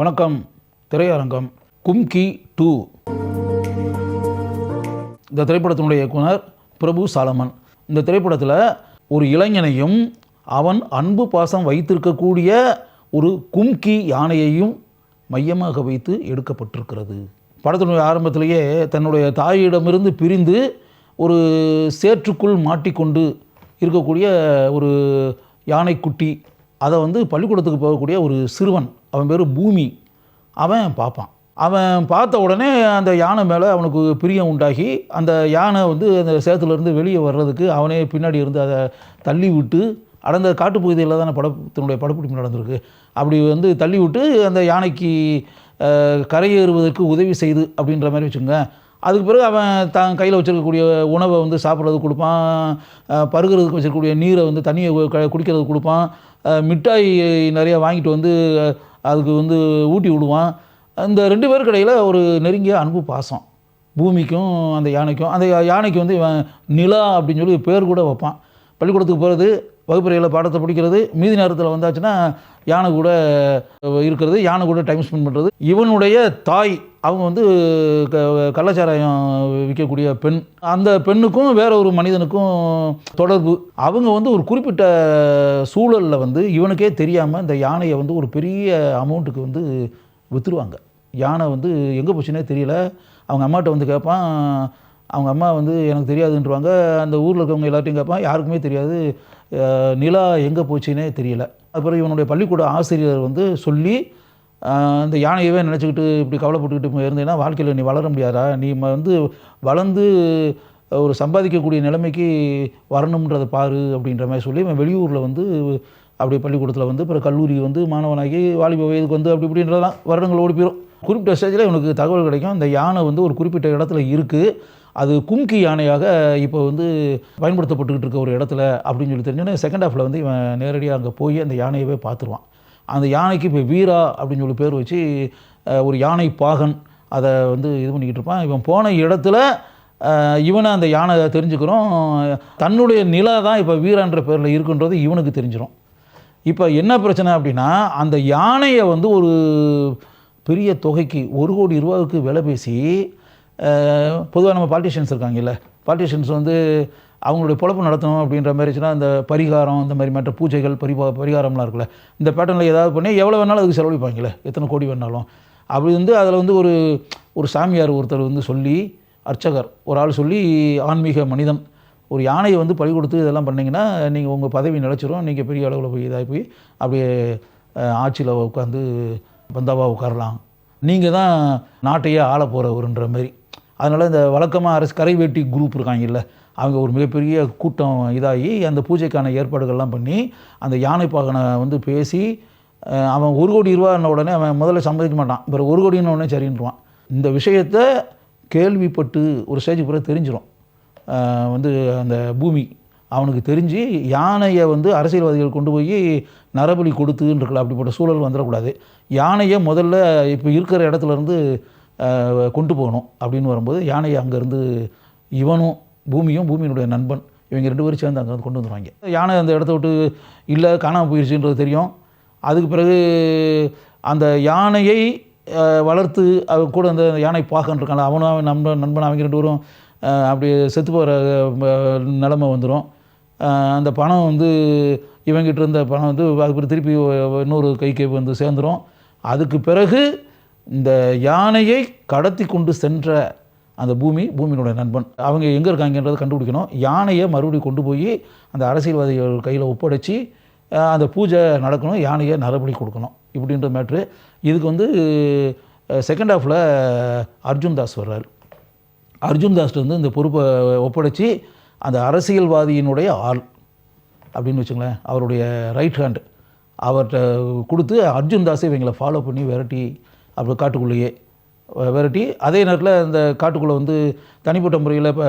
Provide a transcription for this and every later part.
வணக்கம். திரையரங்கம். கும்கி 2 இந்த திரைப்படத்தினுடைய இயக்குனர் பிரபு சாலமன். இந்த திரைப்படத்தில் ஒரு இளைஞனையும் அவன் அன்பு பாசம் வைத்திருக்கக்கூடிய ஒரு கும்கி யானையையும் மையமாக வைத்து எடுக்கப்பட்டிருக்கிறது. படத்தினுடைய ஆரம்பத்திலேயே தன்னுடைய தாயிடமிருந்து பிரிந்து ஒரு சேற்றுக்குள் மாட்டிக்கொண்டு இருக்கக்கூடிய ஒரு யானைக்குட்டி, அதை பள்ளிக்கூடத்துக்கு போகக்கூடிய ஒரு சிறுவன், அவன் பேர் பூமி, அவன் பார்ப்பான். அவன் பார்த்த உடனே அந்த யானை மேலே அவனுக்கு பிரியம் உண்டாகி அந்த யானை அந்த சேத்துலேருந்து வெளியே வர்றதுக்கு அவனே பின்னாடி இருந்து அதை தள்ளி விட்டு, அடர்ந்த காட்டுப்பகுதியில் தானே படத்தினுடைய படப்பிடிப்பு நடந்திருக்கு, அப்படி தள்ளி விட்டு அந்த யானைக்கு கரையேறுவதற்கு உதவி செய்து அப்படின்ற மாதிரி வச்சுக்கோங்க. அதுக்கு பிறகு அவன் தான் கையில் வச்சுருக்கக்கூடிய உணவை சாப்பிட்றதுக்கு கொடுப்பான், பருகிறதுக்கு வச்சுருக்கக்கூடிய நீரை தண்ணியை குடிக்கிறதுக்கு கொடுப்பான், மிட்டாய் நிறையா வாங்கிட்டு அதுக்கு ஊட்டி விடுவான். இந்த 2 பேருக்கு இடையில் ஒரு நெருங்கிய அன்பு பாசம், பூமிக்கும் அந்த யானைக்கும். அந்த யானைக்கு இவன் நிலா அப்படின்னு சொல்லி பேர் கூட வைப்பான். பள்ளிக்கூடத்துக்கு போகிறது, வகுப்பறையில் பாடத்தை படிக்கிறது, மீதி நேரத்தில் வந்தாச்சுன்னா யானை கூட இருக்கிறது, யானை கூட டைம் ஸ்பெண்ட் பண்ணுறது. இவனுடைய தாய் அவங்க கள்ளச்சாராயம் விற்கக்கூடிய பெண். அந்த பெண்ணுக்கும் வேற ஒரு மனிதனுக்கும் தொடர்பு. அவங்க ஒரு குறிப்பிட்ட சூழலில் இவனுக்கே தெரியாமல் இந்த யானையை ஒரு பெரிய அமௌண்ட்டுக்கு விற்றுருவாங்க. யானை எங்கே போச்சுன்னே தெரியல. அவங்க அம்மாட்ட கேட்பான். அவங்க அம்மா எனக்கு தெரியாதுன்றவாங்க. அந்த ஊரில் இருக்கவங்க எல்லாத்தையும் கேட்பான், யாருக்குமே தெரியாது. நிலா எங்கே போச்சுன்னே தெரியல. அப்புறம் இவனுடைய பள்ளிக்கூட ஆசிரியர் சொல்லி, அந்த யானையவே நினச்சிக்கிட்டு இப்படி கவலைப்பட்டுக்கிட்டு இருந்தேன்னா வாழ்க்கையில் நீ வளர முடியாதா, நீ வளர்ந்து ஒரு சம்பாதிக்கக்கூடிய நிலைமைக்கு வரணுன்றதை பாரு அப்படின்ற மாதிரி சொல்லி இவன் வெளியூரில் அப்படி பள்ளிக்கூடத்தில் பிறகு கல்லூரி மாணவனாகி வாலிப வயதுக்கு அப்படி இப்படின்றதெல்லாம் வருடங்கள் ஓடி போயிடும். குறிப்பிட்ட ஸ்டேஜில் இவனுக்கு தகவல் கிடைக்கும், இந்த யானை ஒரு குறிப்பிட்ட இடத்துல இருக்குது, அது கும்கி யானையாக இப்போ பயன்படுத்தப்பட்டுக்கிட்டு இருக்க ஒரு இடத்துல அப்படின்னு சொல்லி தெரிஞ்சோன்னே செகண்ட் ஹாஃபில் இவன் நேரடியாக அங்கே போய் அந்த யானையவே பார்த்துருவான். அந்த யானைக்கு இப்போ வீரா அப்படின்னு சொல்லி பேர் வச்சு ஒரு யானை பாகன் அதை இது பண்ணிக்கிட்டு இருப்பான். இவன் போன இடத்துல இவனை அந்த யானை தெரிஞ்சுக்கிறோம். தன்னுடைய நிலா தான் இப்போ வீரான்ற பேரில் இருக்குன்றது இவனுக்கு தெரிஞ்சிடும். இப்போ என்ன பிரச்சனை அப்படின்னா, அந்த யானையை ஒரு பெரிய தொகைக்கு 1 கோடி ரூபாவுக்கு விலை பேசி, பொதுவாக நம்ம பாலிட்டிஷியன்ஸ் இருக்காங்கல்ல, பாலிட்டிஷியன்ஸ் அவங்களுடைய பொழப்பு நடத்தணும் அப்படின்ற மாதிரிச்சுன்னா இந்த பரிகாரம், இந்த மாதிரி மற்ற பூஜைகள், பரிகாரம்லாம் இருக்குல்ல, இந்த பேட்டர்னில் ஏதாவது பண்ணி எவ்வளோ வேணாலும் அதுக்கு செலவழிப்பாங்களே, எத்தனை கோடி வேணாலும். அப்படி அதில் ஒரு சாமியார் ஒருத்தர் சொல்லி, அர்ச்சகர் ஒரு ஆள் சொல்லி, ஆன்மீக மனிதன், ஒரு யானையை பழி கொடுத்து இதெல்லாம் பண்ணிங்கன்னா நீங்கள் உங்கள் பதவி நிலச்சிரும், நீங்கள் பெரிய அளவில் போய் இதாகி போய் அப்படியே ஆட்சியில் உட்காந்து பந்தாவாக உட்காரலாம், நீங்கள் தான் நாட்டையே ஆள போகிறவருன்ற மாதிரி. அதனால் இந்த வழக்கமாக அரசு கரை வேட்டி குரூப் இருக்காங்கல்ல, அவங்க ஒரு மிகப்பெரிய கூட்டம் இதாகி அந்த பூஜைக்கான ஏற்பாடுகள்லாம் பண்ணி அந்த யானை பாகனை பேசி, அவன் 1 கோடி ரூபான்ன உடனே அவன் முதல்ல சம்மதிக்க மாட்டான், அப்புறம் 1 கோடின்னு உடனே சரின்றான். இந்த விஷயத்தை கேள்விப்பட்டு ஒரு ஸ்டேஜுக்கு பிறகு தெரிஞ்சிடும். அந்த பூமி அவனுக்கு தெரிஞ்சு யானையை அரசியல்வாதிகள் கொண்டு போய் நரபலி கொடுத்துன்னு இருக்கலாம், அப்படிப்பட்ட சூழல் வந்துடக்கூடாது. யானையை முதல்ல இப்போ இருக்கிற இடத்துலேருந்து கொண்டு போகணும் அப்படின்னு வரும்போது யானையை அங்கேருந்து இவனும் பூமியும் பூமியினுடைய நண்பன் இவங்க 2 பேரும் சேர்ந்து அங்கே கொண்டு வந்துடுவாங்க. யானை அந்த இடத்த விட்டு இல்லை காணாமல் போயிடுச்சுன்றது தெரியும். அதுக்கு பிறகு அந்த யானையை வளர்த்து கூட அந்த யானை பாகன் இருக்காங்க, அவனும் அவன் நண்பன் அவங்க 2 பேரும் அப்படி செத்து போகிற நிலமை வந்துடும். அந்த பணம் இவங்கிட்ட இருந்த பணம் அதுக்கு திருப்பி இன்னொரு கைக்கு சேர்ந்துடும். அதுக்கு பிறகு இந்த யானையை கடத்தி கொண்டு சென்ற அந்த பூமியினுடைய நண்பன் அவங்க எங்கே இருக்காங்கன்றதை கண்டுபிடிக்கணும். யானையை மறுபடியும் கொண்டு போய் அந்த அரசியல்வாதிகள் கையில் ஒப்படைச்சி அந்த பூஜை நடக்கணும், யானையை நரபலி கொடுக்கணும், இப்படின்ற மேட்ரு. இதுக்கு செகண்ட் ஹாஃபில் அர்ஜுன் தாஸ் வர்றார். அர்ஜுன் தாஸ்ட்டு இந்த பொறுப்பை ஒப்படைச்சி அந்த அரசியல்வாதியினுடைய ஆள் அப்படின்னு வச்சுங்களேன், அவருடைய ரைட் ஹேண்டு அவர்கிட்ட கொடுத்து அர்ஜுன் தாஸை இவங்களை ஃபாலோ பண்ணி விரட்டி அப்படி காட்டுக்குள்ளேயே விரட்டி, அதே நேரத்தில் இந்த காட்டுக்குள்ளே தனிப்பட்ட முறையில் இப்போ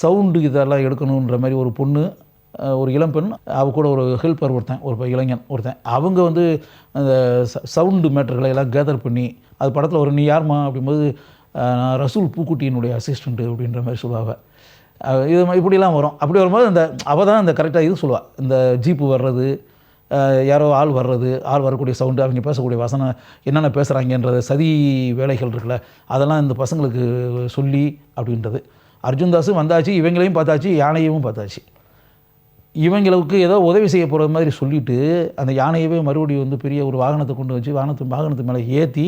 சவுண்டு இதெல்லாம் எடுக்கணுன்ற மாதிரி ஒரு பொண்ணு, ஒரு இளம்பெண், அவ கூட ஒரு ஹெல்ப்பர் ஒருத்தன், ஒரு இளைஞன் ஒருத்தன், அவங்க அந்த சவுண்டு மேட்டர்களை எல்லாம் கேதர் பண்ணி, அது படத்தில் ஒரு நீ யாருமா அப்படிங்கும்போது நான் ரசூல் பூக்குட்டியினுடைய அசிஸ்டண்ட்டு அப்படின்ற மாதிரி சொல்லுவாங்க. இது இப்படிலாம் வரும். அப்படி வரும்போது அவள் தான் அந்த கரெக்டாக இது சொல்லுவாள், இந்த ஜீப்பு வர்றது, யாரோ ஆள் வர்றது, ஆள் வரக்கூடிய சவுண்டு, அவங்க பேசக்கூடிய வசனம் என்னென்ன பேசுகிறாங்கன்றது, சதி வேலைகள் இருக்குல்ல, அதெல்லாம் இந்த பசங்களுக்கு சொல்லி அப்படின்றது. அர்ஜுன்தாஸும் வந்தாச்சு, இவங்களையும் பார்த்தாச்சு, யானையவும் பார்த்தாச்சு. இவங்களுக்கு ஏதோ உதவி செய்ய போகிற மாதிரி சொல்லிவிட்டு அந்த யானையவே மறுபடியும் பெரிய ஒரு வாகனத்தை கொண்டு வச்சு வாகனத்து மேலே ஏற்றி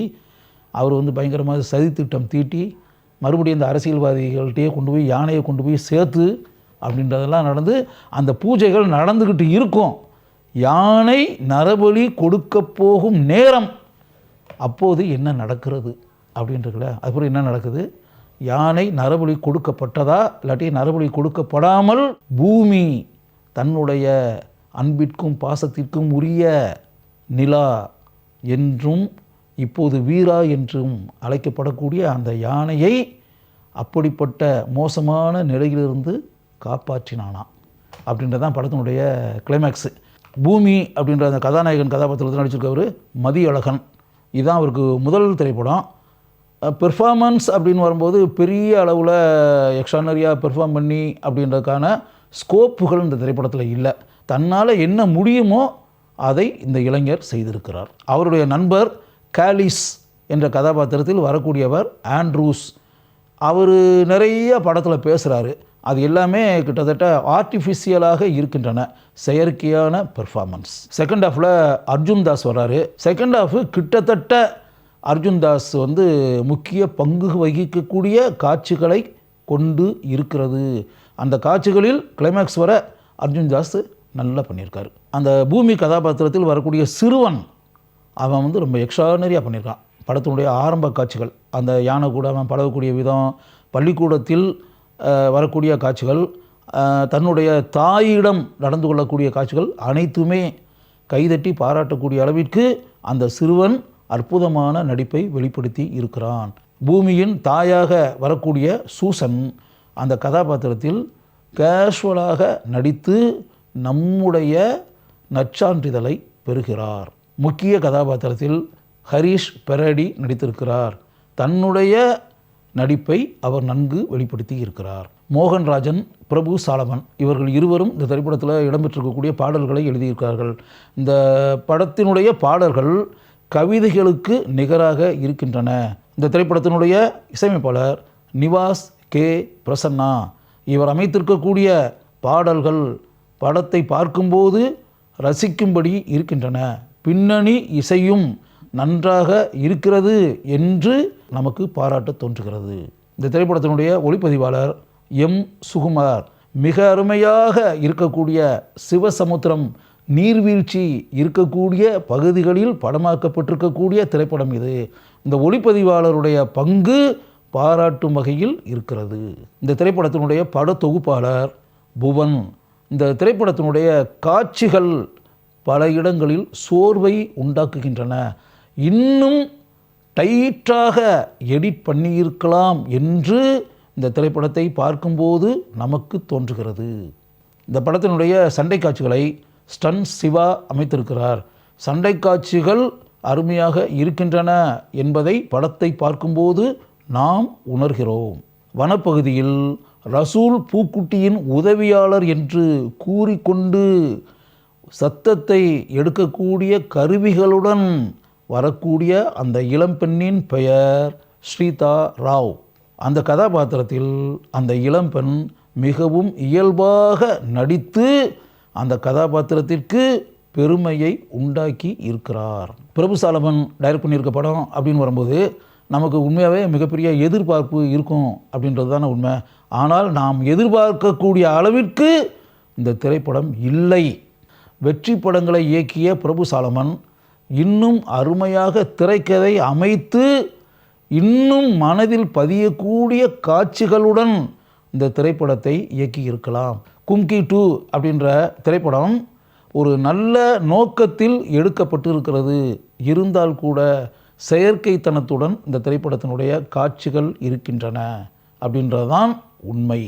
அவர் பயங்கரமாக சதித்திட்டம் தீட்டி மறுபடியும் இந்த அரசியல்வாதிகள்கிட்டயே கொண்டு போய் யானையை கொண்டு போய் சேர்த்து அப்படின்றதெல்லாம் நடந்து அந்த பூஜைகள் நடந்துக்கிட்டு இருக்கும். யானை நரபலி கொடுக்க போகும் நேரம் அப்போது என்ன நடக்கிறது அப்படின்றதுல அதுக்கப்புறம் என்ன நடக்குது? யானை நரபலி கொடுக்கப்பட்டதா இல்லாட்டி நரபலி கொடுக்கப்படாமல் பூமி தன்னுடைய அன்பிற்கும் பாசத்திற்கும் உரிய நிலா என்றும் இப்போது வீரா என்றும் அழைக்கப்படக்கூடிய அந்த யானையை அப்படிப்பட்ட மோசமான நிலையிலிருந்து காப்பாற்றினானா அப்படின்றதான் படத்தினுடைய கிளைமேக்ஸு. பூமி அப்படின்ற அந்த கதாநாயகன் கதாபாத்திரத்தில் நடிச்சிருக்கவர் மதியழகன். இதுதான் அவருக்கு முதல் திரைப்படம். பெர்ஃபார்மன்ஸ் அப்படின்னு வரும்போது பெரிய அளவில் எக்ஸ்ட்ரானரியாக பெர்ஃபார்ம் பண்ணி அப்படின்றதுக்கான ஸ்கோப்புகள் இந்த திரைப்படத்தில் இல்லை. தன்னால் என்ன முடியுமோ அதை இந்த இளைஞர் செய்திருக்கிறார். அவருடைய நண்பர் காலிஸ் என்ற கதாபாத்திரத்தில் வரக்கூடியவர் ஆண்ட்ரூஸ். அவர் நிறைய படத்தில் பேசுகிறாரு. அது எல்லாமே கிட்டத்தட்ட ஆர்டிஃபிஷியலாக இருக்கின்றன, செயற்கையான பெர்ஃபார்மன்ஸ். செகண்ட் ஹாஃபில் அர்ஜுன்தாஸ் வர்றாரு. செகண்ட் ஹாஃபு கிட்டத்தட்ட அர்ஜுன்தாஸ் முக்கிய பங்கு வகிக்கக்கூடிய காட்சிகளை கொண்டு இருக்கிறது. அந்த காட்சிகளில் கிளைமேக்ஸ் வர அர்ஜுன்தாஸ் நல்லா பண்ணியிருக்காரு. அந்த பூமி கதாபாத்திரத்தில் வரக்கூடிய சிறுவன் அவன் ரொம்ப எக்ஸ்ட்ரானரியாக பண்ணியிருக்கான். படத்தினுடைய ஆரம்ப காட்சிகள், அந்த யானை கூட அவன் பழகக்கூடிய விதம், பள்ளிக்கூடத்தில் வரக்கூடிய காட்சிகள், தன்னுடைய தாயிடம் நடந்து கொள்ளக்கூடிய காட்சிகள் அனைத்துமே கைதட்டி பாராட்டக்கூடிய அளவிற்கு அந்த சிறுவன் அற்புதமான நடிப்பை வெளிப்படுத்தி இருக்கிறான். பூமியின் தாயாக வரக்கூடிய சூசன் அந்த கதாபாத்திரத்தில் கேஷுவலாக நடித்து நம்முடைய நற்சான்றிதழை பெறுகிறார். முக்கிய கதாபாத்திரத்தில் ஹரிஷ் பெரடி நடித்திருக்கிறார். தன்னுடைய நடிப்பை அவர் நன்கு வெளிப்படுத்தி இருக்கிறார். மோகன்ராஜன், பிரபு சாலமன் இவர்கள் இருவரும் இந்த திரைப்படத்தில் இடம்பெற்றிருக்கக்கூடிய பாடல்களை எழுதியிருக்கிறார்கள். இந்த படத்தினுடைய பாடல்கள் கவிதைகளுக்கு நிகராக இருக்கின்றன. இந்த திரைப்படத்தினுடைய இசையமைப்பாளர் நிவாஸ் கே பிரசன்னா. இவர் அமைத்திருக்கக்கூடிய பாடல்கள் படத்தை பார்க்கும்போது ரசிக்கும்படி இருக்கின்றன. பின்னணி இசையும் நன்றாக இருக்கிறது என்று நமக்கு பாராட்ட தோன்றுகிறது. இந்த திரைப்படத்தினுடைய ஒளிப்பதிவாளர் எம் சுகுமார். மிக அருமையாக இருக்கக்கூடிய சிவசமுத்திரம் நீர்வீழ்ச்சி இருக்கக்கூடிய பகுதிகளில் படமாக்கப்பட்டிருக்கக்கூடிய திரைப்படம் இது. இந்த ஒளிப்பதிவாளருடைய பங்கு பாராட்டும் வகையில் இருக்கிறது. இந்த திரைப்படத்தினுடைய பட தொகுப்பாளர் புவன். இந்த திரைப்படத்தினுடைய காட்சிகள் பல இடங்களில் சோர்வை உண்டாக்குகின்றன. இன்னும் டைட்டாக எடிட் பண்ணியிருக்கலாம் என்று இந்த திரைப்படத்தை பார்க்கும்போது நமக்கு தோன்றுகிறது. இந்த படத்தினுடைய சண்டை காட்சிகளை ஸ்டன் சிவா அமைத்திருக்கிறார். சண்டை காட்சிகள் அருமையாக இருக்கின்றன என்பதை படத்தை பார்க்கும்போது நாம் உணர்கிறோம். வனப்பகுதியில் ரசூல் பூக்குட்டியின் உதவியாளர் என்று கூறிக்கொண்டு சத்தத்தை எடுக்கக்கூடிய கருவிகளுடன் வரக்கூடிய அந்த இளம்பெண்ணின் பெயர் ஸ்ரீதா ராவ். அந்த கதாபாத்திரத்தில் அந்த இளம்பெண் மிகவும் இயல்பாக நடித்து அந்த கதாபாத்திரத்திற்கு பெருமையை உண்டாக்கி இருக்கிறார். பிரபு சாலமன் டைரக்ட் பண்ணியிருக்க படம் அப்படின்னு வரும்போது நமக்கு உண்மையாகவே மிகப்பெரிய எதிர்பார்ப்பு இருக்கும் அப்படின்றது தானே உண்மை. ஆனால் நாம் எதிர்பார்க்கக்கூடிய அளவிற்கு இந்த திரைப்படம் இல்லை. வெற்றி படங்களை இயக்கிய பிரபு சாலமன் இன்னும் அருமையாக திரைக்கதை அமைத்து இன்னும் மனதில் பதியக்கூடிய காட்சிகளுடன் இந்த திரைப்படத்தை இயக்கி இருக்கலாம். கும்கி 2 அப்படின்ற திரைப்படம் ஒரு நல்ல நோக்கத்தில் எடுக்கப்பட்டு இருக்கிறது. இருந்தால் கூட செயற்கைத்தனத்துடன் இந்த திரைப்படத்தினுடைய காட்சிகள் இருக்கின்றன அப்படின்றதுதான் உண்மை.